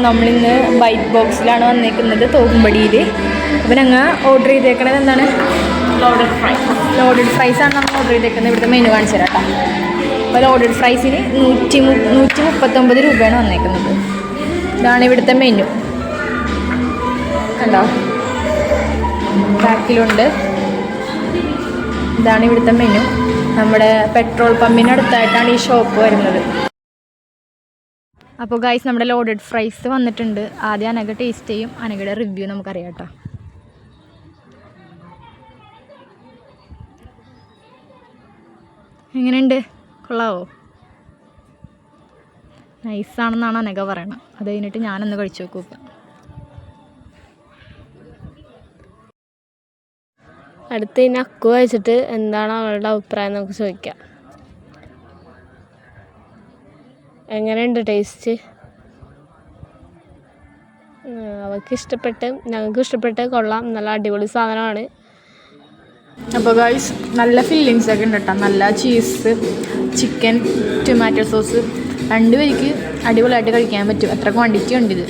നമ്മളിന്ന് ബൈറ്റ് ബോക്സിലാണ് വന്നേക്കുന്നത് തോക്കുംപടിയിൽ. അപ്പോൾ ഞങ്ങൾ ഓർഡർ ചെയ്തേക്കണത് എന്താണ്? ലോഡഡ് ഫ്രൈസാണ് നമ്മൾ ഓർഡർ ചെയ്തേക്കുന്നത്. ഇവിടുത്തെ മെനു കാണിച്ചു തരാം കേട്ടോ. അപ്പോൾ ലോഡഡ് ഫ്രൈസിന് 139 രൂപയാണ് വന്നേക്കുന്നത്. ഇതാണ് ഇവിടുത്തെ മെനു കണ്ടോ, ബാക്കിലുണ്ട്. ഇതാണ് ഇവിടുത്തെ മെനു. നമ്മുടെ പെട്രോൾ പമ്പിനടുത്തായിട്ടാണ് ഈ ഷോപ്പ് വരുന്നത്. അപ്പോൾ ഗൈസ് നമ്മുടെ ലോഡഡ് ഫ്രൈസ് വന്നിട്ടുണ്ട്. ആദ്യം അനഘ ടേസ്റ്റ് ചെയ്യും. അനഘയുടെ റിവ്യൂ നമുക്കറിയാം കേട്ടോ. എങ്ങനെയുണ്ട്? കൊള്ളാവോ? നൈസാണെന്നാണ് അനഘ പറയണത്. അത് കഴിഞ്ഞിട്ട് ഞാനൊന്ന് കഴിച്ചു നോക്കും. ഇപ്പം അടുത്ത് ഇനി അക്കു കഴിച്ചിട്ട് എന്താണ് അവളുടെ അഭിപ്രായം നമുക്ക് ചോദിക്കാം. എങ്ങനെയുണ്ട് ടേസ്റ്റ്? അവൾക്ക് ഇഷ്ടപ്പെട്ട്, ഞങ്ങൾക്ക് ഇഷ്ടപ്പെട്ട്, കൊള്ളാം, നല്ല അടിപൊളി സാധനമാണ്. അപ്പോൾ ഗൈസ് നല്ല ഫീലിങ്സ് ഒക്കെ ഉണ്ട് കേട്ടോ. നല്ല ചീസ്, ചിക്കൻ, ടൊമാറ്റോ സോസ്, രണ്ടുപേർക്ക് അടിപൊളിയായിട്ട് കഴിക്കാൻ പറ്റും. അത്ര ക്വാണ്ടിറ്റി ഉണ്ട് ഇത്.